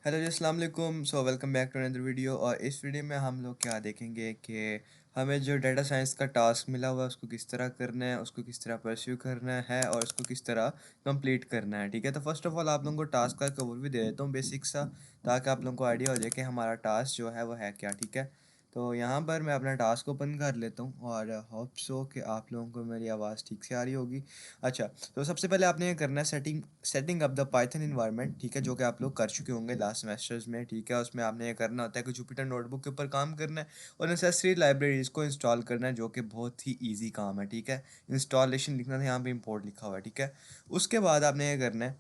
Hello ji, अस्सलाम वालेकुम। Welcome back to another video. और इस वीडियो में हम लोग क्या देखेंगे कि हमें जो डाटा साइंस का टास्क मिला हुआ है उसको किस तरह करना है, उसको किस तरह परस्यू करना है और उसको किस तरह कंप्लीट करना है। ठीक है, तो फर्स्ट ऑफ ऑल आप लोगों को टास्क का कवर भी दे देता हूँ बेसिक सा, ताकि आप लोगों को आइडिया हो जाए कि हमारा टास्क जो है वो है क्या। ठीक है, तो यहाँ पर मैं अपना टास्क ओपन कर लेता हूँ और होप सो कि आप लोगों को मेरी आवाज़ ठीक से आ रही होगी। अच्छा, तो सबसे पहले आपने ये करना है setting setting up the Python environment. ठीक है, जो कि आप लोग कर चुके होंगे लास्ट सेमेस्टर्स में। ठीक है, उसमें आपने ये करना होता है कि जुपिटर नोटबुक के ऊपर काम करना है और नेसेसरी लाइब्रेरीज को इंस्टॉल करना है, जो कि बहुत ही ईजी काम है। ठीक है, इंस्टॉलेशन लिखना था, यहाँ पे इंपोर्ट लिखा हुआ है। ठीक है, उसके बाद आपने ये करना है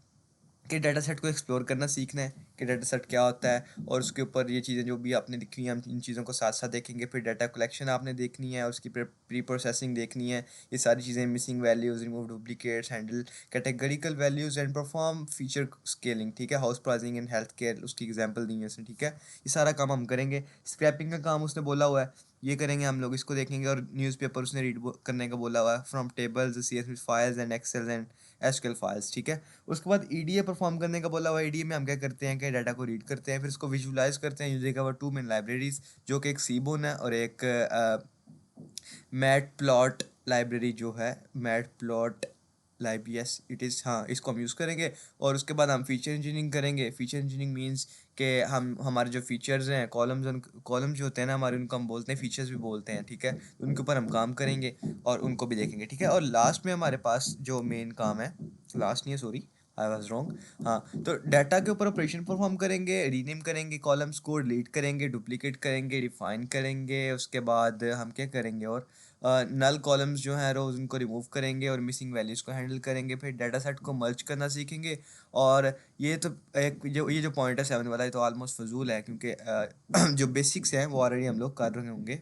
कि डाटा सेट को एक्सप्लोर करना सीखना है कि डाटा सेट क्या होता है, और उसके ऊपर ये चीज़ें जो भी आपने लिखी हैं हम इन चीज़ों को साथ साथ देखेंगे। फिर डाटा कलेक्शन आपने देखनी है, उसकी प्री प्रोसेसिंग देखनी है, ये सारी चीज़ें, missing values, remove duplicates, handle categorical values and perform feature scaling. ठीक है, house pricing and health care उसकी एग्जाम्पल दी है उसने। ठीक है, ये सारा काम हम करेंगे। स्क्रैपिंग का काम उसने बोला हुआ है, ये करेंगे हम लोग, इसको देखेंगे। और न्यूज़पेपर उसने रीड करने का बोला हुआ है, from tables, C S files and Excel and SQL files. ठीक है, उसके बाद ईडीए परफॉर्म करने का बोला हुआ है। ईडीए में हम क्या करते हैं कि डाटा को रीड करते हैं, फिर इसको विजुलाइज करते हैं using our two main libraries, जो कि एक सीबोन है और एक मैट प्लॉट लाइब्रेरी जो है, मैट प्लॉट लाइब, यस इट इज़, हाँ इसको हम यूज़ करेंगे। और उसके बाद हम फीचर इंजीनियरिंग करेंगे। फीचर इंजीनियरिंग मींस कि हम हमारे जो फीचर्स हैं, कॉलम्स जो होते हैं ना हमारे, उनको हम बोलते हैं फीचर्स भी बोलते हैं। ठीक है, तो उनके ऊपर हम काम करेंगे और उनको भी देखेंगे। ठीक है, और लास्ट में हमारे पास जो मेन काम है, लास्ट नहीं है सॉरी, आई वॉज रॉन्ग, हाँ, तो डाटा के ऊपर ऑपरेशन परफॉर्म करेंगे, रीनेम करेंगे, कॉलम्स को डिलीट करेंगे, डुप्लीकेट करेंगे, रिफाइन करेंगे। उसके बाद हम क्या करेंगे, और नल कॉलम्स जो हैं रोज उनको रिमूव करेंगे और मिसिंग वैल्यूज़ को हैंडल करेंगे। फिर डाटा सेट को मर्ज करना सीखेंगे। और ये तो एक जो ये जो पॉइंट है 7 वाला, ये तो ऑलमोस्ट फजूल है, क्योंकि जो बेसिक्स हैं वो ऑलरेडी हम लोग कर रहे होंगे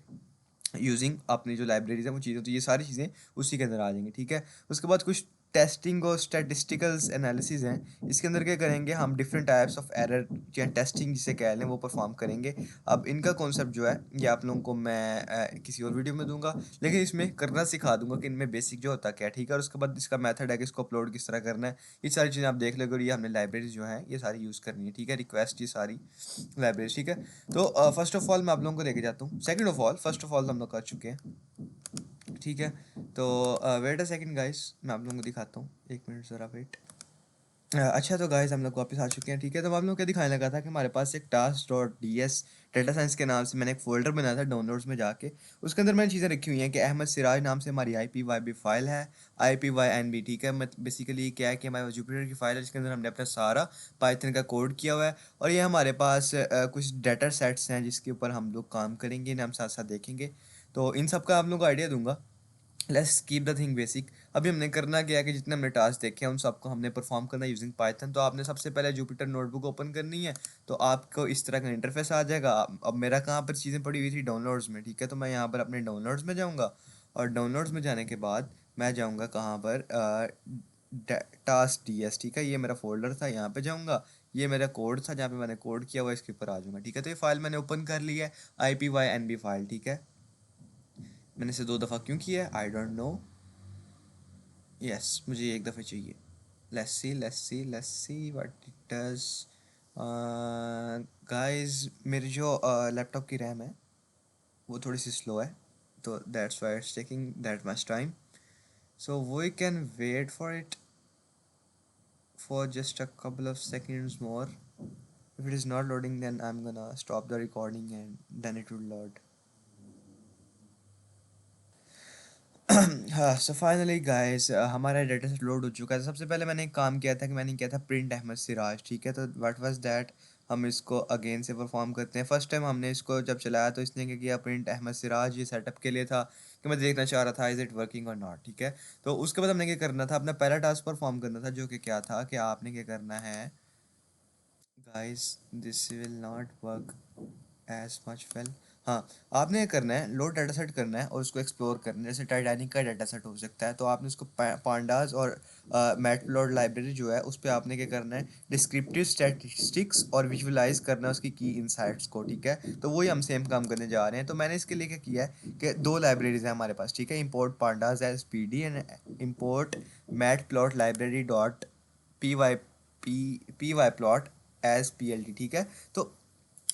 यूजिंग अपनी जो लाइब्रेरीज है वो चीज़ें, तो ये सारी चीज़ें उसी के अंदर आ जाएंगी। ठीक है, उसके बाद कुछ टेस्टिंग और स्टैटिस्टिकल्स एनालिसिस हैं। इसके अंदर क्या करेंगे, हम डिफरेंट टाइप्स ऑफ एरर या टेस्टिंग जिसे कह लें वो परफॉर्म करेंगे। अब इनका कॉन्सेप्ट जो है ये आप लोगों को मैं किसी और वीडियो में दूंगा, लेकिन इसमें करना सिखा दूंगा कि इनमें बेसिक जो होता है क्या। ठीक है, और उसके बाद इसका मेथड है कि इसको अपलोड किस तरह करना है, ये सारी चीज़ें आप देख लोगे। और ये हमने लाइब्रेरीज जो है ये सारी यूज़ करनी है। ठीक है, रिक्वेस्ट ये सारी लाइब्रेरी। ठीक है, तो फर्स्ट ऑफ ऑल मैं आप लोगों को लेके जाता हूँ। Second of all, first of all तो हम लोग कर चुके हैं। ठीक है, तो वेट अ सेकंड गाइस, मैं आप लोगों को दिखाता हूँ, एक मिनट ज़रा वेट। अच्छा, तो गाइस हम लोग वापस आ चुके हैं। ठीक है, तो मैं आप लोगों को क्या दिखाने लगा था कि हमारे पास एक task dot D S data science के नाम से मैंने एक फ़ोल्डर बनाया था डाउनलोड्स में जाके। उसके अंदर मैंने चीज़ें रखी हुई हैं कि अहमद सिराज नाम से हमारी I P Y B file है, I P Y N B. ठीक है, मैं बेसिकली क्या है कि हमारे जुपिटर की फाइल है जिसके अंदर हमने अपना सारा पाइथन का कोड किया हुआ है। और ये हमारे पास कुछ डाटा सेट्स हैं जिसके ऊपर हम लोग काम करेंगे, इन्हें हम साथ साथ देखेंगे। तो इन सब का आप लोगों को आइडिया दूंगा। Let's keep the thing basic. अभी हमने करना क्या है कि जितने हमने टास्क देखे हैं उन सबको हमने परफॉर्म करना है यूजिंग पाइथन। तो आपने सबसे पहले जुपिटर नोटबुक ओपन करनी है, तो आपको इस तरह का इंटरफेस आ जाएगा। अब मेरा कहाँ पर चीज़ें पड़ी हुई थी, डाउनलोड्स में। ठीक है, तो मैं यहाँ पर अपने डाउनलोड्स में जाऊँगा, और डाउनलोड्स में जाने के बाद मैं जाऊँगा कहाँ पर, टास्क डी एस। ठीक है, ये मेरा फोल्डर था, यहाँ पे जाऊँगा, ये मेरा कोड था जहाँ पे मैंने कोड किया हुआ, इसके ऊपर आ जाऊँगा। ठीक है, तो ये फाइल मैंने ओपन कर ली है, I P Y N B file. ठीक है, मैंने इसे 2 दफ़ा क्यों किया है आई डोंट नो। यस, मुझे एक दफ़े चाहिए। Let's see what it does. Guys, मेरी जो लैपटॉप की रैम है वो थोड़ी सी स्लो है, तो that's why it's taking that much time. So we can wait for it for just a couple of seconds more. If it is not loading, then I'm gonna stop the recording and then it will load. हाँ, so finally guys हमारा data set load हो चुका है। सबसे पहले मैंने एक काम किया था कि मैंने किया था प्रिंट अहमद सिराज। ठीक है, तो व्हाट वाज दैट, हम इसको अगेन से परफॉर्म करते हैं। फर्स्ट टाइम हमने इसको जब चलाया तो इसने क्या किया, प्रिंट अहमद सिराज, ये सेटअप के लिए था कि मैं देखना चाह रहा था इज़ इट वर्किंग और नॉट। ठीक है, तो उसके बाद हमने क्या करना था, अपना पहला टास्क परफॉर्म करना था, जो कि क्या था कि आपने क्या करना है guys, this will not work as much well. हाँ, आपने ये करना है, लोड डाटा सेट करना है और उसको एक्सप्लोर करना है। जैसे टाइटैनिक का डाटा सेट हो सकता है, तो आपने उसको पांडास और मैटप्लॉट लाइब्रेरी जो है उस पर आपने क्या करना है, डिस्क्रिप्टिव स्टैटिस्टिक्स और विजुलाइज करना है उसकी की इनसाइट्स को। ठीक है, तो वही हम सेम काम करने जा रहे हैं। तो मैंने इसके लिए क्या किया है कि 2 लाइब्रेरीज हैं हमारे पास। ठीक है, import pandas as P D and import matplotlib library dot P Y plot as PLT, ठीक है। तो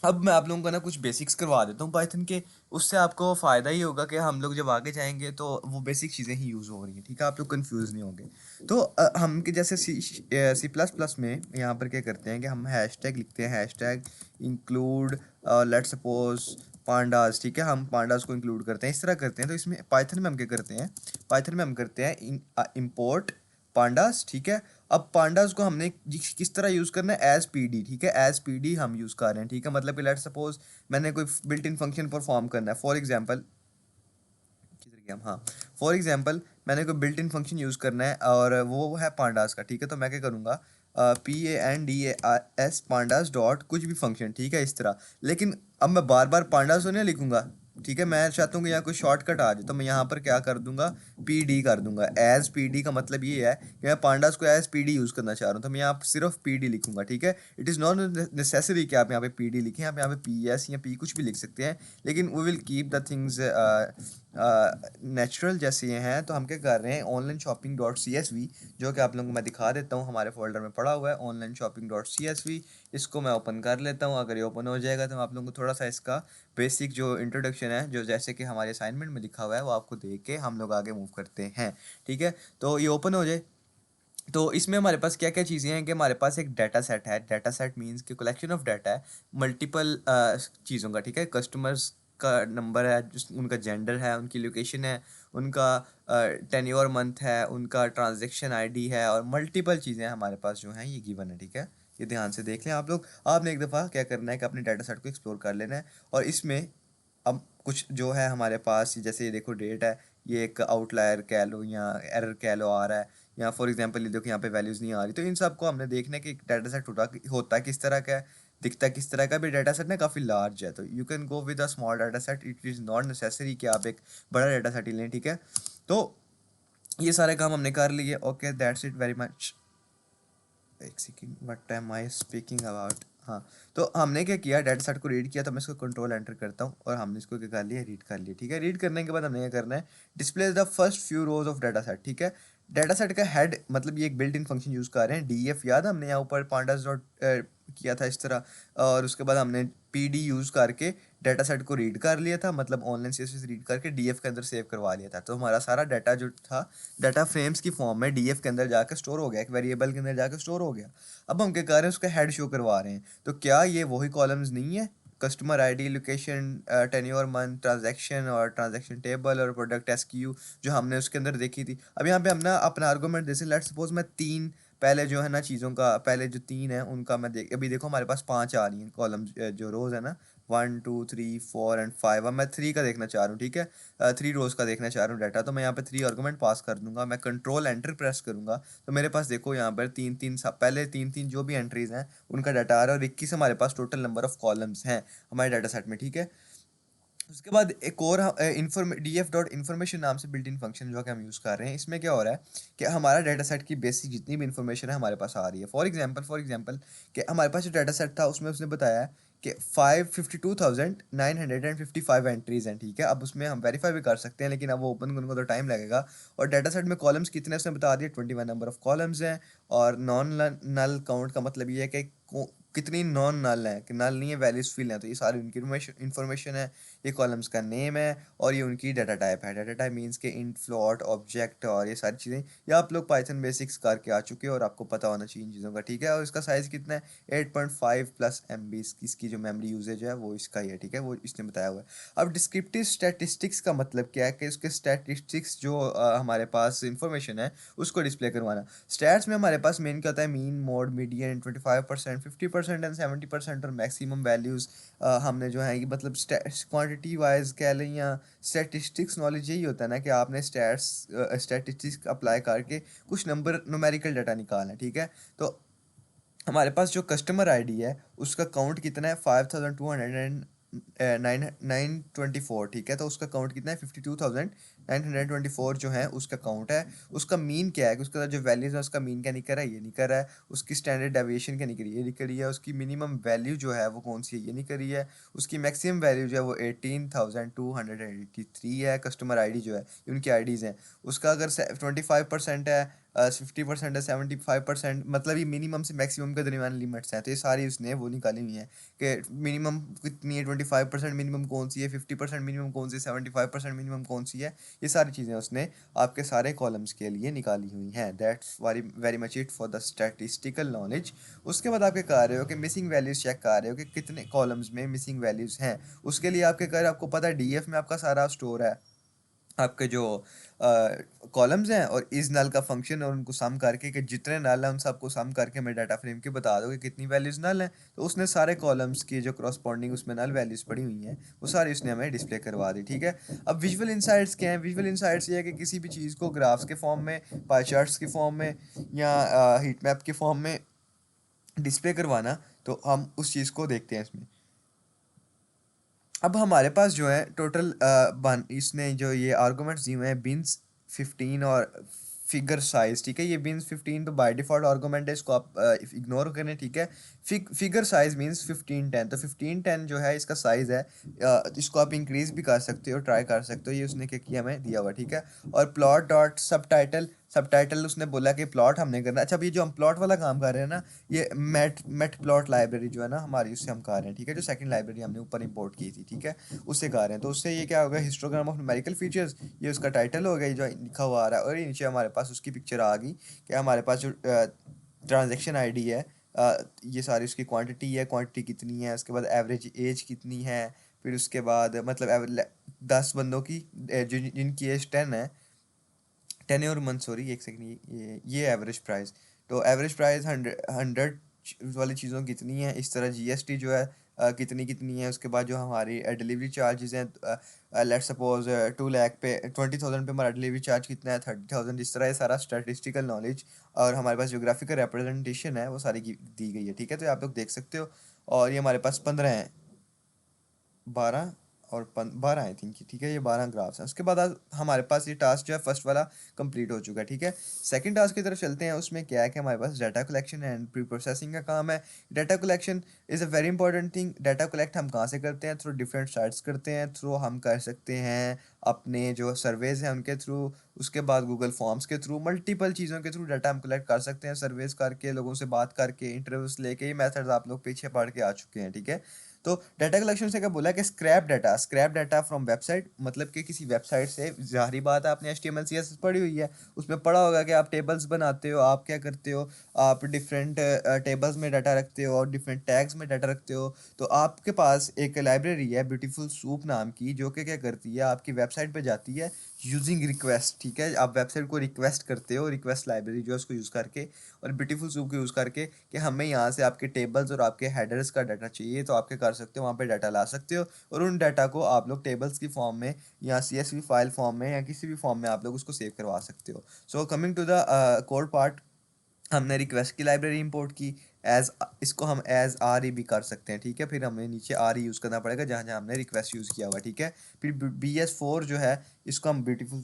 अब मैं आप लोगों को ना कुछ बेसिक्स करवा देता हूँ पाइथन के, उससे आपको फ़ायदा ही होगा कि हम लोग जब आगे जाएंगे तो वो बेसिक चीज़ें ही यूज़ हो रही हैं, ठीक है, आप लोग कंफ्यूज नहीं होंगे। तो हम कि जैसे C++ में यहाँ पर क्या करते हैं कि हम हैशटैग लिखते हैं, hashtag include let's suppose pandas, ठीक है, हम पांडास को इंक्लूड करते हैं, इस तरह करते हैं। तो इसमें पाइथन में हम क्या करते हैं, पाइथन में हम करते हैं इम्पोर्ट पांडास, ठीक है। अब पांडास को हमने किस तरह यूज़ करना है, एज PD, ठीक है, एज PD हम यूज़ कर रहे हैं, ठीक है। मतलब कि लेट सपोज मैंने कोई बिल्ट इन फंक्शन परफॉर्म करना है, फॉर एग्जांपल किधर गया, हाँ, फॉर एग्जांपल मैंने कोई बिल्ट इन फंक्शन यूज़ करना है और वो है पांडास का, ठीक है। तो मैं क्या करूँगा, PANDAS पांडास डॉट कुछ भी फंक्शन, ठीक है, इस तरह। लेकिन अब मैं बार बार पांडास तो नहीं लिखूंगा, ठीक है, मैं चाहता हूँ कि यहाँ कोई शॉर्टकट आ जाए, तो मैं यहाँ पर क्या कर दूंगा, PD कर दूंगा। एज PD का मतलब ये है कि मैं पांडास को एज PD यूज़ करना चाह रहा हूँ, तो मैं यहाँ पर सिर्फ PD लिखूंगा, ठीक है। इट इज़ नॉट नेसेसरी कि आप यहाँ पे PD लिखें, आप यहाँ पे PS या P कुछ भी लिख सकते हैं, लेकिन we will keep the things natural जैसे ये हैं। तो हम क्या कर रहे हैं, ऑनलाइन शॉपिंग डॉट CSV, जो कि आप लोगों को मैं दिखा देता हूँ, हमारे फोल्डर में पड़ा हुआ है ऑनलाइन शॉपिंग डॉट CSV। इसको मैं ओपन कर लेता हूँ, अगर ये ओपन हो जाएगा तो मैं आप लोगों को थोड़ा सा इसका बेसिक जो इंट्रोडक्शन है, जो जैसे कि हमारे असाइनमेंट में लिखा हुआ है, वो आपको देख के हम लोग आगे मूव करते हैं, ठीक है। तो ये ओपन हो जाए, तो इसमें हमारे पास क्या क्या चीज़ें हैं कि हमारे पास एक डाटा सेट है, डाटा सेट मीन्स कि कलेक्शन ऑफ डाटा है मल्टीपल चीज़ों का, ठीक है। कस्टमर्स का नंबर है, उनका जेंडर है, उनकी लोकेशन है, उनका टेन्योर मंथ है, उनका ट्रांजैक्शन आईडी है, और मल्टीपल चीज़ें हमारे पास जो हैं ये गिवन है, ठीक है। ये ध्यान से देख लें आप लोग, आपने एक दफ़ा क्या करना है कि अपने डाटा सेट को एक्सप्लोर कर लेना है। और इसमें अब कुछ जो है हमारे पास, जैसे ये देखो डेट है, ये एक आउटलायर कह लो या एरर कह लो आ रहा है, या फॉर एग्जांपल ये देखो यहाँ पे वैल्यूज़ नहीं आ रही। तो इन सब को हमने देखना है कि डाटा सेट होता है किस तरह का है, दिखता है किस तरह का। भी डाटा सेट ना काफ़ी लार्ज है, तो you can go with a small data set, it is not necessary कि आप एक बड़ा डाटा सेट ही लें, ठीक है। तो ये सारे काम हमने कर लिए, okay, that's it very much. एक second, what am I speaking about, हाँ। तो हमने क्या किया, डाटा सेट को रीड किया, तो मैं इसको कंट्रोल एंटर करता हूँ और हमने इसको क्या कर लिया, रीड कर लिया, ठीक है। रीड करने के बाद हमने क्या करना है, display the first few rows of data set, ठीक है। डाटा सेट का हेड मतलब ये एक बिल्ट इन फंक्शन यूज़ कर रहे हैं, DF, याद है हमने यहाँ ऊपर पांडास डॉट किया था इस तरह, और उसके बाद हमने PD यूज़ करके डाटा सेट को रीड कर लिया था, मतलब ऑनलाइन CSV रीड करके DF के अंदर सेव करवा लिया था। तो हमारा सारा डाटा जो था, डाटा फ्रेम्स की फॉर्म में DF के अंदर जाकर स्टोर हो गया, एक वेरिएबल के अंदर जाकर स्टोर हो गया। अब हम क्या कर रहे हैं, उसका हेड शो करवा रहे हैं। तो क्या ये वही कॉलम्स नहीं है, customer ID, location, tenure month, transaction और ट्रांजैक्शन टेबल और प्रोडक्ट SKU, जो हमने उसके अंदर देखी थी। अब यहाँ पे हम ना अपना आर्गूमेंट, जैसे लेट्स सपोज मैं तीन पहले जो है ना चीज़ों का, पहले जो तीन है उनका मैं देख, अभी देखो हमारे पास 5 आ रही हैं कॉलम, जो रोज है ना, 1 2 3 4 एंड 5, अब मैं 3 का देखना चाह रहा हूँ, ठीक है। 3 रोज का देखना चाह रहा हूँ डाटा, तो मैं यहाँ पे 3 आर्गूमेंट पास कर दूंगा, मैं कंट्रोल एंटर प्रेस करूंगा, तो मेरे पास देखो यहाँ पर तीन तीन पहले तीन तीन जो भी एंट्रीज हैं उनका डाटा आ रहा है, और 21 हमारे पास टोटल नंबर ऑफ कॉलम्स हैं हमारे डाटा सेट में, ठीक है। उसके बाद एक और DF डॉट इन्फॉर्मेशन नाम से बिल्ट इन फंक्शन जो कि हम यूज़ कर रहे हैं, इसमें क्या हो रहा है कि हमारा डाटा सेट की बेसिक जितनी भी इन्फॉर्मेशन है हमारे पास आ रही है। फॉर एग्जांपल कि हमारे पास जो डाटा सेट था उसमें उसने बताया है कि 552,955 एंट्रीज हैं, ठीक है। अब उसमें हम वेरीफाई भी कर सकते हैं, लेकिन अब वो ओपन करने को तो टाइम लगेगा। और डाटा सेट में कॉलम्स कितने उसने बता दिया, 21 नंबर ऑफ कॉलम्स हैं। और नॉन नल काउंट का मतलब ये है कि कितनी नॉन नल है, कि नल नहीं है, वैल्यूज फिल है, तो ये सारी उनकी इन्फॉर्मेशन है। ये कॉलम्स का नेम है और ये उनकी डाटा टाइप है। डाटा टाइप मीन्स के इंट, फ्लोट, ऑब्जेक्ट और ये सारी चीज़ें, ये आप लोग पाइथन बेसिक्स करके आ चुके हो और आपको पता होना चाहिए इन चीज़ों का, ठीक है। और इसका साइज़ कितना है, 8.5 प्लस MB इसकी जो मेमोरी यूजेज है वो इसका ही है, ठीक है, वो इसने बताया हुआ है। अब डिस्क्रिप्टिव स्टैटिस्टिक्स का मतलब क्या है कि उसके स्टैटिस्टिक्स जो हमारे पास इंफॉर्मेशन है उसको डिस्प्ले करवाना। स्टैट्स में हमारे पास मेन क्या होता है, मीन, मोड, मीडियन, 25%, 50% एंड 70% और मैक्सिमम वैल्यूज़ हमने जो है कि मतलब क्वांटिटी वाइज कह लें या स्टैटिस्टिक्स नॉलेज यही होता है ना कि आपने स्टैटिस्टिक्स अप्लाई करके कुछ नंबर न्यूमेरिकल डाटा निकालना है, ठीक है। तो हमारे पास जो कस्टमर आईडी है उसका काउंट कितना है, 5200 924, ठीक है, तो उसका काउंट कितना है 52,924 जो है उसका काउंट है। उसका मीन क्या है कि उसका जो वैल्यूज़ है उसका मीन क्या निकल रहा है, ये निकल रहा है। उसकी स्टैंडर्ड डेविएशन क्या निकल रही है, ये निकल रही है। उसकी मिनिमम वैल्यू जो है वो कौन सी है, ये निकल रही है। उसकी मैक्सिमम वैल्यू जो है वो 18,283 है। कस्टमर आईडी जो है ये उनकी आईडीज़ हैं। उसका अगर 25% है, 50% है, 75%, मतलब ये मिनिमम से मैक्सिमम के दरमियान लिमिट्स हैं। तो ये सारी उसने वो निकाली हुई हैं कि मिनिमम कितनी है, 25% मिनिमम कौन सी है, 50% मिनिमम कौन सी है, 75% मिनिमम कौन सी है। ये सारी चीज़ें उसने आपके सारे कॉलम्स के लिए निकाली हुई हैं। That's very very much it for the statistical knowledge. उसके बाद आप क्या कर रहे हो कि मिसिंग वैल्यूज़ चेक कर रहे हो कि कितने कॉलम्स में मिसिंग वैल्यूज़ हैं। उसके लिए आपके कर आपको पता है डीएफ में आपका सारा स्टोर है। आपके जो कॉलम्स हैं और इस नल का फंक्शन और उनको सम करके कि जितने नल हैं उन सबको सम करके हमें डाटा फ्रेम के बता दो कि कितनी वैल्यूज़ नल हैं। तो उसने सारे कॉलम्स की जो करस्पॉन्डिंग उसमें नल वैल्यूज़ पड़ी हुई हैं वो सारी उसने हमें डिस्प्ले करवा दी, ठीक है। अब विजुअल इंसाइट्स क्या हैं, विजुअल इंसाइट्स ये है कि किसी भी चीज़ को ग्राफ्स के फॉर्म में, पाई चार्ट्स के फॉर्म में या हीट मैप के फॉर्म में डिस्प्ले करवाना। तो हम उस चीज़ को देखते हैं इसमें। अब हमारे पास जो है टोटल बन इसने जो ये आर्गूमेंट्स दिए हुए हैं बिन्स 15 और फिगर साइज, ठीक है। ये बिन्स 15 तो बाय डिफ़ॉल्ट आर्गूमेंट है, इसको आप इग्नोर करें, ठीक है। फिगर साइज मीन्स 1510, तो 1510 जो है इसका साइज़ है। इसको आप इंक्रीज़ भी कर सकते हो, ट्राई कर सकते हो। ये उसने क्या किया हमें दिया हुआ, ठीक है। और प्लॉट डॉट सब टाइटल उसने बोला कि प्लॉट हमने करना। अच्छा, अब ये जो हम प्लॉट वाला काम कर रहे हैं ना, ये मेट प्लॉट लाइब्रेरी जो है ना हमारी, उससे हम कर रहे हैं, ठीक है। जो सेकंड लाइब्रेरी हमने ऊपर इंपोर्ट की थी, ठीक है, उससे कर रहे हैं। तो उससे ये क्या होगा, हिस्टोग्राम ऑफ न्यूमेरिकल फीचर्स, ये उसका टाइटल हो गया, ये जो लिखा हुआ आ रहा है। और ये नीचे हमारे पास उसकी पिक्चर आ गई कि हमारे पास जो ट्रांजेक्शन आईडी है, ये सारी उसकी क्वांटिटी है, क्वांटिटी कितनी है, उसके बाद एवरेज एज कितनी है, फिर उसके बाद मतलब 10 बंदों की जिनकी एज 10 है, 10 और मंथ, सॉरी एक सेकंड, ये एवरेज प्राइस। तो एवरेज प्राइस 100 वाली चीज़ों की कितनी है। इस तरह जीएसटी जो है कितनी कितनी है। उसके बाद जो हमारी डिलीवरी चार्जेस हैं, लेट्स सपोज 2 लाख पे 20,000 पे हमारा डिलीवरी चार्ज कितना है, 30,000। इस तरह ये सारा स्टैटिस्टिकल नॉलेज और हमारे पास जोग्राफिकल रिप्रेजेंटेशन है वो सारी दी गई है, ठीक है। तो आप लोग देख सकते हो। और ये हमारे पास 15 हैं, 12 और 12 आई थिंक, ठीक है। ये 12 ग्राफ्स हैं। उसके बाद आज हमारे पास ये टास्क जो है फर्स्ट वाला कंप्लीट हो चुका है, ठीक है। सेकंड टास्क की तरफ चलते हैं। उसमें क्या है कि हमारे पास data collection and preprocessing का काम है। Data collection is a very important thing. Data collect हम कहाँ से करते हैं, थ्रू डिफरेंट साइट्स करते हैं। थ्रू हम कर सकते हैं अपने जो सर्वेज हैं उनके थ्रू, उसके बाद गूगल फॉर्म्स के थ्रू, मल्टीपल चीज़ों के थ्रू डाटा हम कलेक्ट कर सकते हैं। सर्वेज करके, लोगों से बात करके, इंटरव्यूज लेके, ये मेथड्स आप लोग पीछे पढ़ के आ चुके हैं, ठीक है। तो डाटा कलेक्शन से क्या बोला कि स्क्रैप डाटा फ्रॉम वेबसाइट, मतलब कि किसी वेबसाइट से, ज़ाहिर बात है आपने HTML CSS पढ़ी हुई है, उसमें पढ़ा होगा कि आप टेबल्स बनाते हो, आप क्या करते हो, आप डिफरेंट टेबल्स में डाटा रखते हो और डिफरेंट टैग्स में डाटा रखते हो। तो आपके पास एक लाइब्रेरी है ब्यूटीफुल सूप नाम की, जो कि क्या करती है, आपकी वेबसाइट पे जाती है यूजिंग रिक्वेस्ट, ठीक है। आप वेबसाइट को रिक्वेस्ट करते हो, रिक्वेस्ट लाइब्रेरी जो है उसको यूज़ करके और ब्यूटीफुल सूप को यूज़ करके कि हमें यहाँ से आपके टेबल्स और आपके हेडर्स का डाटा चाहिए, तो आपके कर सकते हो, वहाँ पे डाटा ला सकते हो। और उन डाटा को आप लोग टेबल्स की फॉर्म में या CSV फाइल फॉर्म में या किसी भी फॉर्म में आप लोग उसको सेव करवा सकते हो। So coming to the code part, हमने रिक्वेस्ट की लाइब्रेरी इंपोर्ट की। एज इसको हम एज आर ई भी कर सकते हैं, ठीक है। फिर हमें नीचे आर ई यूज़ करना पड़ेगा जहाँ जहाँ हमने रिक्वेस्ट यूज़ किया हुआ, ठीक है। फिर BS4 जो है इसको हम ब्यूटीफुल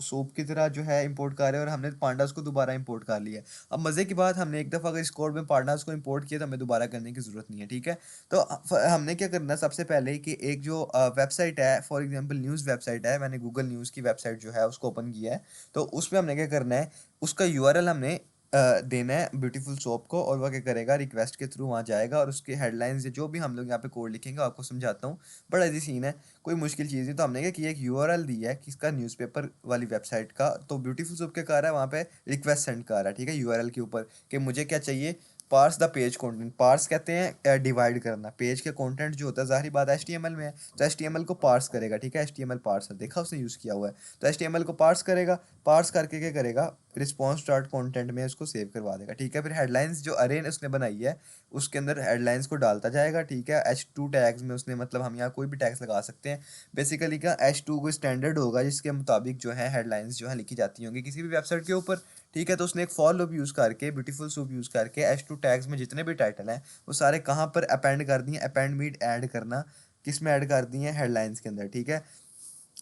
सोप की तरह जो है इंपोर्ट कर रहे हैं और हमने पांडास को दोबारा इंपोर्ट कर लिया है। अब मज़े की बात, हमने एक दफ़ा अगर इस कोड में पांडास को इंपोर्ट किया तो हमें दोबारा करने की ज़रूरत नहीं है, ठीक है। तो हमने क्या करना है सबसे पहले कि एक जो वेबसाइट है, फॉर एग्जांपल न्यूज़ वेबसाइट है, मैंने गूगल न्यूज़ की वेबसाइट जो है उसको ओपन किया है। तो उसमें हमने क्या करना है, उसका यूआरएल हमने देना है ब्यूटीफुल सोप को, और वह क्या करेगा, रिक्वेस्ट के थ्रू वहाँ जाएगा और उसके हेडलाइंस जो भी हम लोग यहाँ पे कोड लिखेंगे आपको समझाता हूँ। बड़ा इजी सीन है, कोई मुश्किल चीज़ नहीं। तो हमने क्या किया, एक यूआरएल दी है किसका, न्यूज़पेपर वाली वेबसाइट का। तो ब्यूटीफुल सोप क्या कर रहा है, वहाँ पे रिक्वेस्ट सेंड कर रहा है, ठीक है, यूआरएल के ऊपर कि मुझे क्या चाहिए, parse the page content. Parse कहते हैं डिवाइड करना, पेज के कंटेंट जो होता है, ज़ाहिर बात है HTML में है तो HTML को पार्स करेगा, ठीक है। HTML पार्सर देखा उसने यूज़ किया हुआ है। तो HTML को पार्स करेगा, पार्स करके क्या करेगा, रिस्पॉन्स डॉट कंटेंट में उसको सेव करवा देगा, ठीक है। फिर हेडलाइंस जो अरे उसने बनाई है उसके अंदर हेडलाइंस को डालता जाएगा, ठीक है। H2 टैग्स में उसने, मतलब हम यहाँ कोई भी टैग्स लगा सकते हैं। बेसिकली का H2 कोई स्टैंडर्ड होगा जिसके मुताबिक जो है हेडलाइंस जो है लिखी जाती होंगी किसी भी वेबसाइट के ऊपर, ठीक है। तो उसने एक फॉर लूप यूज़ करके, ब्यूटीफुल सूप यूज़ करके H2 टैग्स में जितने भी टाइटल हैं वो सारे कहाँ पर अपेंड कर दिए, अपेंड मीट ऐड करना, किस में ऐड कर दी हैं, हेडलाइंस के अंदर, ठीक है।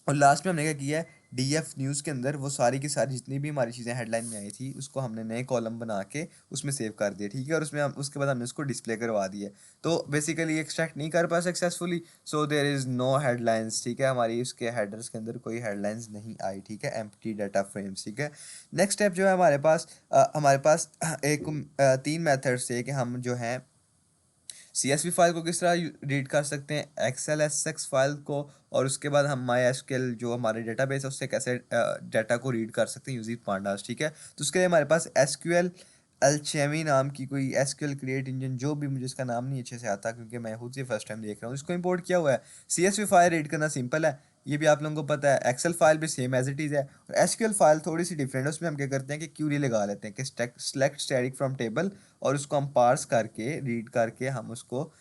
और लास्ट में हमने क्या किया है, डीएफ न्यूज़ के अंदर वो सारी की सारी जितनी भी हमारी चीज़ें हेडलाइन में आई थी उसको हमने नए कॉलम बना के उसमें सेव कर दिया, ठीक है। और उसमें हम उसके बाद हमने उसको डिस्प्ले करवा दिया। तो बेसिकली एक्सट्रैक्ट नहीं कर पाए successfully, so there is no headlines, ठीक है। हमारी उसके हेडर्स के अंदर कोई हेडलाइंस नहीं आई, ठीक है, एम्प्टी डाटा फ्रेम्स, ठीक है। नेक्स्ट स्टेप जो है हमारे पास एक 3 मेथड्स थे कि हम जो है सीएसवी फाइल को किस तरह रीड कर सकते हैं, एक्सेल एसएक्स फाइल को, और उसके बाद हम माई एसक्यूएल जो हमारे डेटाबेस है उससे कैसे डाटा को रीड कर सकते हैं यूजिंग पांडास, ठीक है। तो उसके लिए हमारे पास एसक्यूएल अल्चेमी नाम की कोई एसक्यूएल क्रिएट इंजन, जो भी, मुझे इसका नाम नहीं अच्छे से आता क्योंकि मैं खुद से फर्स्ट टाइम देख रहा हूँ, इसको इंपोर्ट किया हुआ है। सीएसवी फाइल रीड करना सिंपल है, ये भी आप लोगों को पता है। एक्सेल फाइल भी सेम एज इट इज़ है, और एसक्यूएल फाइल थोड़ी सी डिफरेंट है, उसमें हम क्या करते हैं कि क्यूरी लगा लेते हैं कि सेलेक्ट स्टैटिक फ्रॉम टेबल, और उसको हम पार्स करके रीड करके हम उसको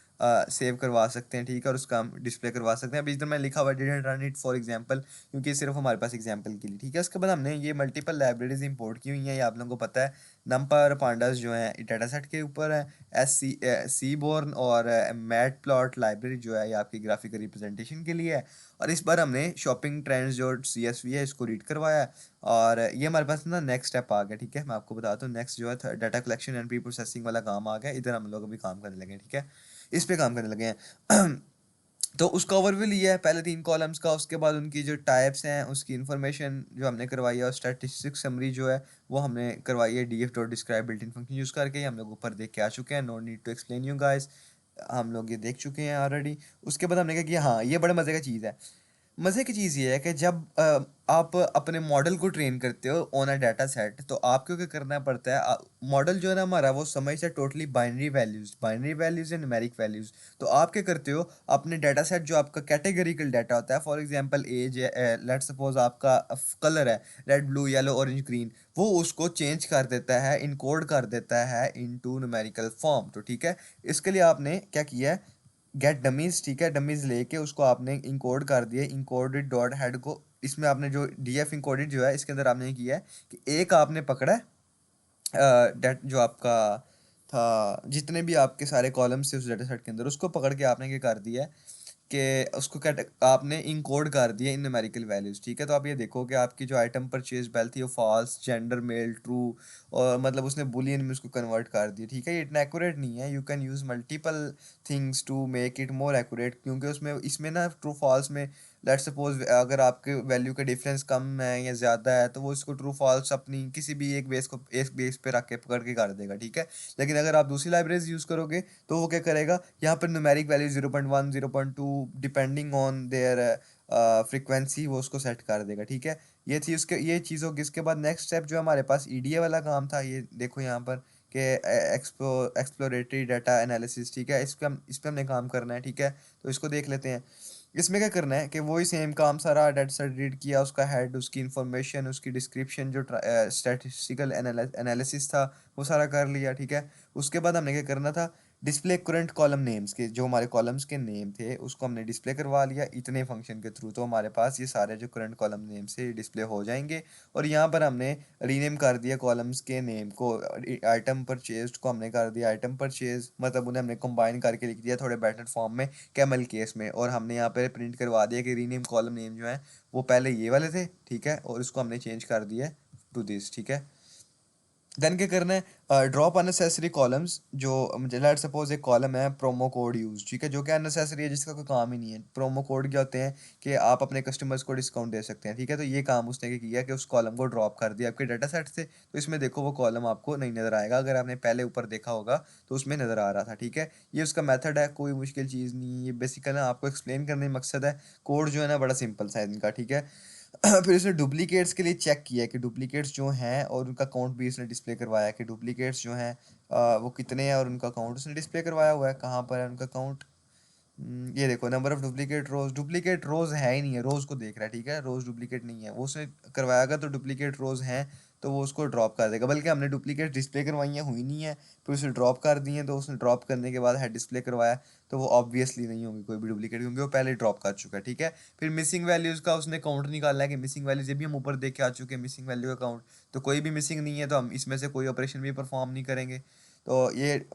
सेव करवा सकते हैं, ठीक है, और उसका हम डिस्प्ले करवा सकते हैं। अभी इधर मैं लिखा हुआ didn't run it for example, क्योंकि सिर्फ हमारे पास एग्जांपल के लिए, ठीक है। उसके बाद हमने ये मल्टीपल लाइब्रेरीज इंपोर्ट की हुई हैं, ये आप लोगों को पता है। नंपर पांडास जो है डाटा सेट के ऊपर है, सीबोर्न और मैट प्लॉट लाइब्रेरी जो है ये आपकी ग्राफिकल रिप्रेजेंटेशन के लिए है। और इस बार हमने शॉपिंग ट्रेंड्स जो CSV है इसको रीड करवाया है, और ये हमारे पास ना नेक्स्ट स्टेप आ गया, ठीक है। मैं आपको बताता हूँ नेक्स्ट जो है data collection and pre processing वाला काम आ गया, इधर हम लोग अभी काम करने लगे हैं, ठीक है, इस पे काम करने लगे हैं। तो उसका ओवरव्यू लिया है पहले 3 कॉलम्स का, उसके बाद उनकी जो टाइप्स हैं उसकी इन्फॉर्मेशन जो हमने करवाई है, और स्टैटिस्टिक्स समरी जो है वो हमने करवाई है df dot describe built in function use करके। हम लोग ऊपर देख के आ चुके हैं, no need to explain you guys, हम लोग ये देख चुके हैं ऑलरेडी। उसके बाद हमने क्या किया, हाँ ये बड़े मज़े का चीज़ है। मज़े की चीज़ ये है कि जब आप अपने मॉडल को ट्रेन करते हो ऑन अ डाटा सेट, तो आपको क्या करना पड़ता है, मॉडल जो है ना हमारा वो समझता है टोटली बाइनरी वैल्यूज़ या न्यूमेरिक वैल्यूज़। तो आप क्या करते हो, अपने डाटा सेट जो आपका कैटेगरिकल डाटा होता है, for example as, let's suppose आपका कलर है red blue yellow orange green, वो उसको चेंज कर देता है, इनकोड कर देता है इनटू न्यूमेरिकल फॉर्म। तो ठीक है, इसके लिए आपने क्या किया है, गेट डमीज, ठीक है, डमीज लेके उसको आपने इंकोड कर दिया, इंकोडेड डॉट हेड को, इसमें आपने जो डीएफ इंकोडेड जो है इसके अंदर आपने ये किया है कि एक आपने पकड़ा है डेट जो आपका था, जितने भी आपके सारे कॉलम्स थे उस डाटा सेट के अंदर, उसको पकड़ के आपने क्या कर दिया है कि उसको आपने इनकोड कर दिया इन न्यूमेरिकल वैल्यूज़, ठीक है। तो आप ये देखो कि आपकी जो आइटम परचेज बेल थी वो फॉल्स, जेंडर मेल, ट्रू, और मतलब उसने बुलियन में उसको कन्वर्ट कर दिया, ठीक है। ये इतना एक्यूरेट नहीं है, you can use multiple things to make it more accurate, क्योंकि उसमें इसमें ना ट्रू फॉल्स में लेट्स सपोज अगर आपके वैल्यू का डिफरेंस कम है या ज़्यादा है, तो वो इसको ट्रू फॉल्स अपनी किसी भी एक बेस पे रख के पकड़ के कर देगा, ठीक है। लेकिन अगर आप दूसरी लाइब्रेरीज यूज़ करोगे तो वो क्या करेगा, यहाँ पर numeric value 0.1 0.2 depending on their frequency वो उसको सेट कर देगा, ठीक है। ये थी उसके ये चीज़ होगी। इसके बाद नेक्स्ट स्टेप जो हमारे पास ईडीए वाला काम था, ये देखो यहाँ पर कि एक्सप्लोरेटरी डाटा एनालिसिस, ठीक है, इस पे हमने काम करना है, ठीक है। तो इसको देख लेते हैं। इसमें क्या करना है कि वही सेम काम सारा डाटा सेट रीड किया, उसका हेड, उसकी इन्फॉर्मेशन, उसकी डिस्क्रिप्शन, जो स्टैटिस्टिकल एनालिसिस था वो सारा कर लिया, ठीक है। उसके बाद हमने क्या करना था, डिस्प्ले करंट कॉलम नेम्स के, जो हमारे कॉलम्स के नेम थे उसको हमने डिस्प्ले करवा लिया इतने फंक्शन के थ्रू। तो हमारे पास ये सारे जो करंट कॉलम नेम से डिस्प्ले हो जाएंगे। और यहाँ पर हमने रीनेम कर दिया कॉलम्स के नेम को, आइटम परचेज को हमने कर दिया आइटम परचेज, मतलब उन्हें हमने कंबाइन करके लिख दिया थोड़े बेटर फॉर्म में, कैमल केस में। और हमने यहाँ पे प्रिंट करवा दिया कि रीनेम कॉलम नेम जो है वो पहले ये वाले थे, ठीक है, और इसको हमने चेंज कर दिया टू दिस, ठीक है। देन क्या करना है, ड्रॉप अननेसेसरी कॉलम्स, जो मुझे लेट सपोज एक कॉलम है प्रोमो कोड यूज, ठीक है, जो कि अननेसेसरी है, जिसका कोई काम ही नहीं है। प्रोमो कोड क्या होते हैं कि आप अपने कस्टमर्स को डिस्काउंट दे सकते हैं, ठीक है। तो ये काम उसने क्या किया कि उस कॉलम को ड्रॉप कर दिया आपके डाटा सेट से। तो इसमें देखो वो कॉलम आपको नहीं नजर आएगा, अगर आपने पहले ऊपर देखा होगा तो उसमें नजर आ रहा था, ठीक है। ये उसका मेथड है, कोई मुश्किल चीज़ नहीं, ये बेसिकली ना आपको एक्सप्लेन करने में मकसद है। कोड जो है ना बड़ा सिंपल सा है इनका, ठीक है। फिर इसने डुप्लीकेट्स के लिए चेक किया कि डुप्लीकेट्स जो हैं, और उनका काउंट भी इसने डिस्प्ले करवाया कि डुप्लीकेट्स जो हैं वो कितने हैं, और उनका काउंट उसने डिस्प्ले करवाया हुआ है। कहाँ पर है उनका काउंट, ये देखो, नंबर ऑफ डुप्लीकेट रोज है ही नहीं है, रोज को देख रहा है, ठीक है, रोज डुप्लीकेट नहीं है, वो उसने करवाएगा तो डुप्लीकेट रोज हैं, तो वो उसको ड्रॉप कर देगा। बल्कि हमने डुप्लीकेट डिस्प्ले करवाई हैं, हुई नहीं है, फिर उसे ड्रॉप कर दी है, तो उसने ड्रॉप करने के बाद है डिस्प्ले करवाया, तो वो ऑब्वियसली नहीं होगी कोई भी डुप्लीकेट, क्योंकि वो पहले ड्रॉप कर चुका है, ठीक है। फिर मिसिंग वैल्यूज़ का उसने काउंट निकालना है कि मिसिंग वैल्यूज, ये भी हम ऊपर देख के आ चुके हैं, मिसिंग वैल्यू का काउंट। तो कोई भी मिसिंग नहीं है तो हम इसमें से कोई ऑपरेशन भी परफॉर्म नहीं करेंगे। तो ये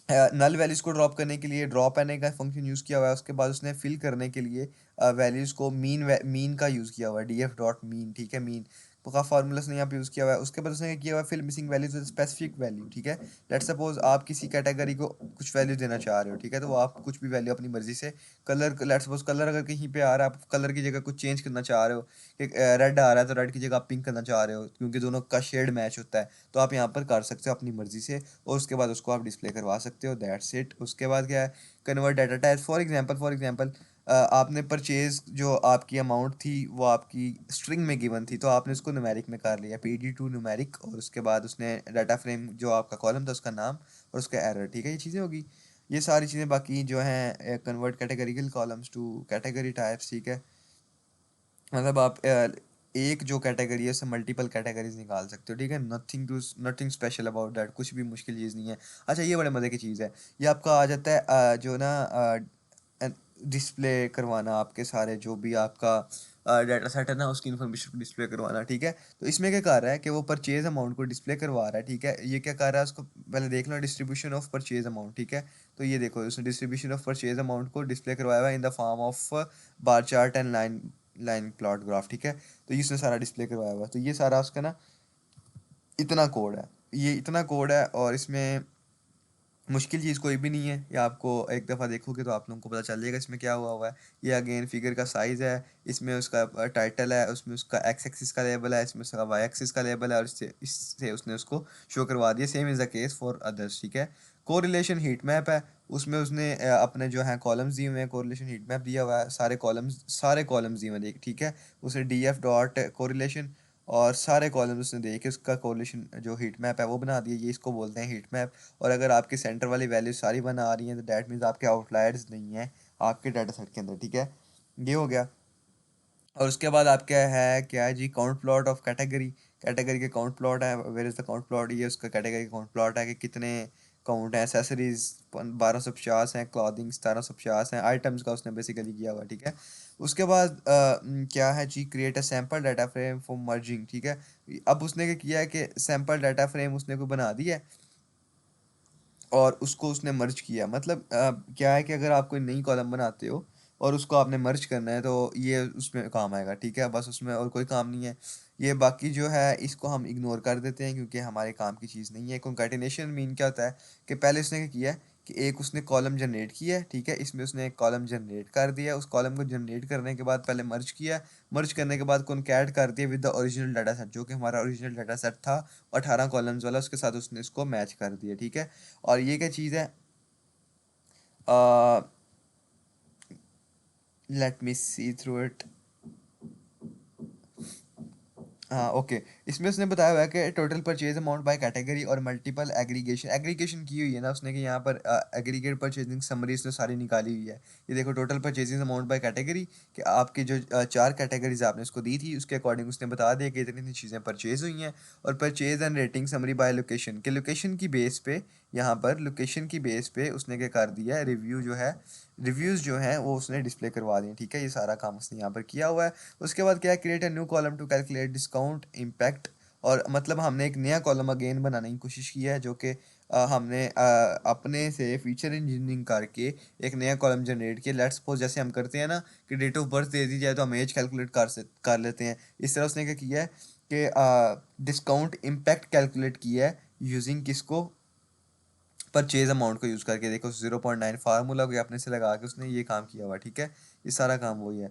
नल वैल्यूज़ को ड्रॉप करने के लिए ड्रॉप एन का फंक्शन यूज़ किया हुआ है। उसके बाद उसने फिल करने के लिए वैल्यूज़ को मीन का यूज़ किया हुआ है, डीएफ डॉट मीन, ठीक है, मीन का फार्मूला उसने यहाँ पे यूज़ किया हुआ है। उसके बाद उसने क्या किया हुआ है, fill missing values with specific value, ठीक है। लेट्स सपोज आप किसी कैटेगरी को कुछ वैल्यू देना चाह रहे हो, ठीक है, तो वो आप कुछ भी वैल्यू अपनी मर्जी से, कलर, लेट्स सपोज कलर अगर कहीं पे आ रहा है, आप कलर की जगह कुछ चेंज करना चाह रहे हो, कि रेड आ रहा है तो रेड की जगह आप पिंक करना चाह रहे हो क्योंकि दोनों का शेड मैच होता है, तो आप यहाँ पर कर सकते हो अपनी मर्जी से, और उसके बाद उसको आप डिस्प्ले करवा सकते हो, दैट्स इट। उसके बाद क्या है, convert data type, for example आपने परचेज जो आपकी अमाउंट थी वो आपकी स्ट्रिंग में गिवन थी, तो आपने उसको न्यूमेरिक में कर लिया, पी डी टू न्यूमेरिक, और उसके बाद उसने डाटा फ्रेम जो आपका कॉलम था उसका नाम और उसका एरर, ठीक है, ये चीज़ें होगी। ये सारी चीज़ें बाकी जो हैं, convert categorical columns to category types, ठीक है, मतलब आप एक जो कैटेगरी है उससे मल्टीपल कैटेगरीज निकाल सकते हो, ठीक है, नथिंग स्पेशल अबाउट दैट, कुछ भी मुश्किल चीज़ नहीं है। अच्छा, ये बड़े मज़े की चीज़ है, ये आपका आ जाता है जो ना डिस्प्ले करवाना, आपके सारे जो भी आपका डाटा सेट है ना उसकी इन्फॉर्मेशन को डिस्प्ले करवाना, ठीक है। तो इसमें क्या कर रहा है कि वो परचेज अमाउंट को डिस्प्ले करवा रहा है, ठीक है, ये क्या कर रहा है, उसको पहले देख लो, डिस्ट्रीब्यूशन ऑफ परचेज अमाउंट, ठीक है। तो ये देखो, उसने डिस्ट्रीब्यूशन ऑफ परचेज अमाउंट को डिस्प्ले करवाया हुआ है in the form of bar chart and line line plot graph, ठीक है। तो इसने सारा डिस्प्ले करवाया हुआ है, तो ये सारा उसका ना इतना कोड है, ये इतना कोड है, और इसमें मुश्किल चीज़ कोई भी नहीं है, ये आपको एक दफ़ा देखोगे तो आप लोगों को पता चल जाएगा इसमें क्या हुआ हुआ है। ये अगेन फिगर का साइज़ है, इसमें उसका टाइटल है, उसमें उसका एक्स एक्सिस का लेबल है, इसमें उसका वाई एक्सिस का लेबल है, और इससे इससे उसने उसको शो करवा दिया। Same is the case for others, ठीक है। कोरिलेशन हीट मैप है, उसमें उसने अपने जो है कॉलम्स दिए हुए हैं, कोरिलेशन हीट मैप दिया हुआ है, सारे कॉलम्स दिए हुए हैं, ठीक है। उसे डी एफ डॉट कोरिलेशन, और सारे कॉलम्स उसने दे के उसका कोरिलेशन जो हीट मैप है वो बना दिया, ये इसको बोलते हैं हीट मैप। और अगर आपके सेंटर वाली वैल्यू सारी बना आ रही हैं तो डैट मीन्स आपके आउटलायर्स नहीं है आपके डाटा सेट के अंदर, ठीक है, ये हो गया। और उसके बाद आपका है क्या है जी, count plot of category, category के काउंट प्लॉट है, where is the count plot, ये उसका कैटेगरी काउंट प्लॉट है कि कितने काउंट है, एसेसरीज 1250 हैं, क्लॉथिंग 1750 हैं, आइटम्स का उसने बेसिकली किया हुआ, ठीक है। उसके बाद क्या है जी, create a sample data frame for merging, ठीक है। अब उसने क्या किया है कि सैम्पल डाटा फ्रेम उसने को बना दिया है और उसको उसने मर्ज किया, मतलब क्या है कि अगर आप कोई नई कॉलम बनाते हो और उसको आपने मर्ज करना है तो ये उसमें काम आएगा, ठीक है, बस उसमें और कोई काम नहीं है। ये बाकी जो है इसको हम इग्नोर कर देते हैं क्योंकि हमारे काम की चीज़ नहीं है। कंकैटिनेशन मीन क्या होता है कि पहले उसने क्या किया है कि एक उसने कॉलम जनरेट किया है, ठीक है, इसमें उसने एक कॉलम जनरेट कर दिया, उस कॉलम को जनरेट करने के बाद पहले मर्ज किया, मर्ज करने के बाद कॉन्कैट कर दिया with the original data set, जो कि हमारा ओरिजिनल डाटा सेट था 18 कॉलम्स वाला, उसके साथ उसने इसको मैच कर दिया, ठीक है। और ये क्या चीज़ है, let me see through it, हाँ ओके। इसमें उसने बताया हुआ है कि total purchase amount by category और मल्टीपल एग्रीगेशन, एग्रीगेशन की हुई है ना उसने कि यहाँ पर एग्रीगेट परचेजिंग समरी उसने सारी निकाली हुई है। ये देखो, total purchasing amount by category, कि आपकी जो चार कैटेगरीज आपने उसको दी थी उसके अकॉर्डिंग उसने बता दिया कि इतनी इतनी चीज़ें परचेज हुई हैं। और purchase and rating summary by location, के लोकेशन की बेस पे, यहाँ पर लोकेशन की बेस पे उसने क्या कर दिया है, रिव्यू जो है, रिव्यूज़ जो हैं वो उसने डिस्प्ले करवा दिए, ठीक है, ये सारा काम उसने यहाँ पर किया हुआ है। उसके बाद क्या है, create a new column to calculate discount impact, और मतलब हमने एक नया कॉलम अगेन बनाने की कोशिश की है, जो कि हमने अपने से फीचर इंजीनियरिंग करके एक नया कॉलम जनरेट किया। लेट्स सपोज जैसे हम करते हैं ना कि डेट ऑफ बर्थ दे दी जाए तो हम एज कैलकुलेट कर लेते हैं, इस तरह उसने क्या किया है कि डिस्काउंट इम्पैक्ट कैलकुलेट किया है यूजिंग किसको, परचेज अमाउंट को यूज़ करके। देखो 0.9 फार्मूला को अपने से लगा के उसने ये काम किया हुआ है, ठीक है, ये सारा काम वही है।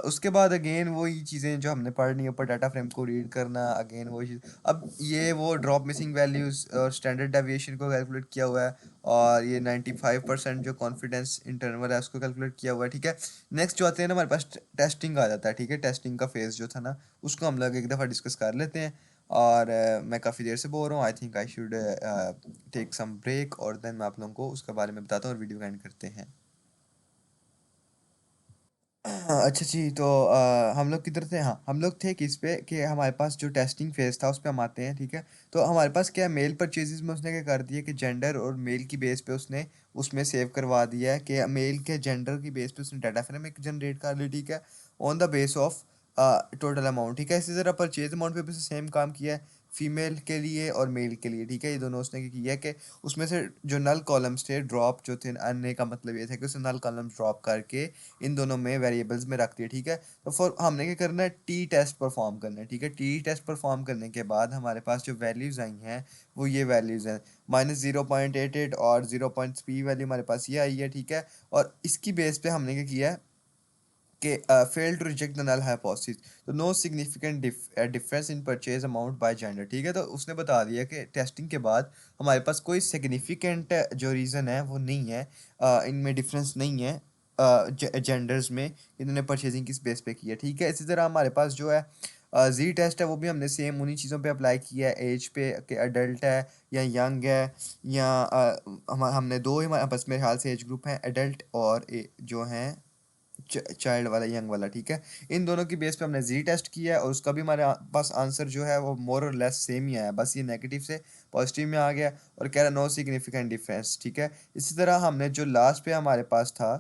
उसके बाद अगेन वही चीज़ें जो हमने पढ़नी है, ऊपर डाटा फ्रेम को रीड करना, अगेन वही चीज़। अब ये वो ड्रॉप मिसिंग वैल्यूज़ और स्टैंडर्ड डेविएशन को कैलकुलेट किया हुआ है, और ये 95% जो कॉन्फिडेंस इंटरवल है उसको कैलकुलेट किया हुआ है, ठीक है। नेक्स्ट जो आते हैं ना हमारे पास टेस्टिंग आ जाता है, ठीक है, टेस्टिंग का फेज़ जो था ना उसको हम लोग एक दफ़ा डिस्कस कर लेते हैं। और मैं काफ़ी देर से बोल रहा हूँ, I think I should take some break, और देन मैं आप लोगों को उसके बारे में बताता हूँ और वीडियो एंड करते हैं। अच्छा जी, तो हम लोग किधर थे, हाँ हम लोग थे किस पे कि हमारे पास जो टेस्टिंग फेज़ था उस पे हम आते हैं, ठीक है। तो हमारे पास क्या है, मेल परचेजेस में उसने क्या कर दिया कि जेंडर और मेल की बेस पे उसने उसमें सेव करवा दिया है कि मेल के जेंडर की बेस पे उसने डाटा फ्रेम एक जनरेट कर ली, ठीक है, on the base of total amount, ठीक है। इसी तरह परचेज अमाउंट पे भी सेम काम किया है। फीमेल के लिए और मेल के लिए, ठीक है। ये दोनों उसने क्या किया कि उसमें से जो नल कॉलम्स थे ड्रॉप जो थे, अन्य का मतलब ये था कि उसने नल कॉलम्स ड्रॉप करके इन दोनों में वेरिएबल्स में रख दिए, ठीक है। तो फॉर हमने क्या करना है, टी टेस्ट परफॉर्म करना है, ठीक है। टी टेस्ट परफॉर्म करने के बाद हमारे पास जो वैल्यूज़ आई हैं वो ये वैल्यूज़ हैं, -0.88 और 0 पी वैल्यू हमारे पास ये आई है, ठीक है। और इसकी बेस पे हमने क्या किया है कि fail to reject the null hypothesis, तो no significant difference in purchase amount by gender, ठीक है। तो उसने बता दिया कि टेस्टिंग के बाद हमारे पास कोई सिग्निफिकेंट जो रीज़न है वो नहीं है, इनमें डिफरेंस नहीं है जेंडर्स में, इन्होंने परचेजिंग किस बेस पे की है, ठीक है। इसी तरह हमारे पास जो है जी टेस्ट है वो भी हमने सेम उन्हीं चीज़ों पे अप्लाई किया है, एज पे कि अडल्ट है या यंग है, या हमने दो ही हमारे पास मेरे ख्याल से एज ग्रुप हैं, एडल्ट और जो हैं चाइल्ड वाला, यंग वाला, ठीक है। इन दोनों की बेस पे हमने जी टेस्ट किया है और उसका भी हमारे पास आंसर जो है वो मोर और लेस सेम ही आया, बस ये नेगेटिव से पॉजिटिव में आ गया और कह रहा नो सिग्निफिकेंट डिफरेंस, ठीक है। इसी तरह हमने जो लास्ट पे हमारे पास था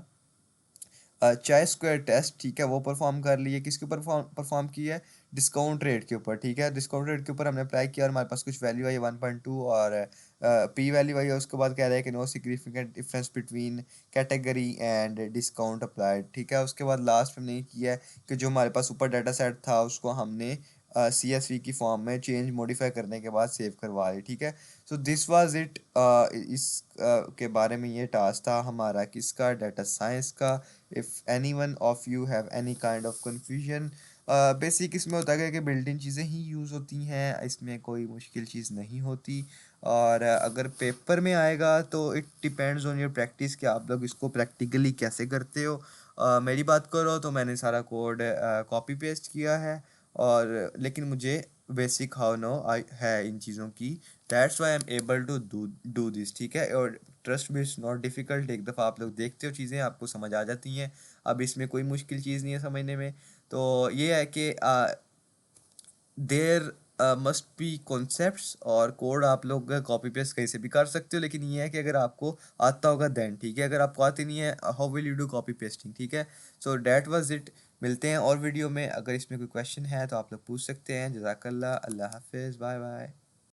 चाय स्क्वायर टेस्ट, ठीक है, वो परफॉर्म कर लिए, किसके ऊपर परफॉर्म किया है, डिस्काउंट रेट के ऊपर, ठीक है। डिस्काउंट रेट के ऊपर हमने अप्लाई किया और हमारे पास कुछ वैल्यू आई 1.2 और पी वैल्यू आई है, उसके बाद कह रहा है कि no significant difference between category and discount applied, ठीक है। उसके बाद लास्ट में हमने ये किया है कि जो हमारे पास ऊपर डाटा सेट था उसको हमने CSV की फॉर्म में चेंज मॉडिफाई करने के बाद सेव करवा ली, ठीक है। सो दिस वाज इट, इस के बारे में ये टास्क था हमारा किसका, डाटा साइंस का। If anyone of you have any kind of confusion, basic इसमें होता है कि बिल्ट इन चीज़ें ही यूज़ होती हैं, इसमें कोई मुश्किल चीज़ नहीं होती। और अगर पेपर में आएगा तो it depends on your practice कि आप लोग इसको प्रैक्टिकली कैसे करते हो। मेरी बात करो तो मैंने सारा कोड कॉपी पेस्ट किया है, और लेकिन मुझे बेसिक हाउ नो आई है इन चीज़ों की, that's why I am able to do this, ठीक है। और trust me it's not difficult, एक दफ़ा आप लोग देखते हो चीज़ें आपको समझ आ जाती हैं। अब इसमें कोई मुश्किल चीज़ नहीं है समझने में। तो ये है कि देयर मस्ट बी कॉन्सेप्ट्स, और कोड आप लोग कॉपी पेस्ट कहीं से भी कर सकते हो, लेकिन ये है कि अगर आपको आता होगा देन, ठीक है। अगर आपको आती नहीं है, how will you do copy pasting, ठीक है। सो दैट वाज इट, मिलते हैं और वीडियो में। अगर इसमें कोई क्वेश्चन है तो आप लोग पूछ सकते हैं। जज़ाकल्लाह, अल्लाह हाफिज़, बाय बाय।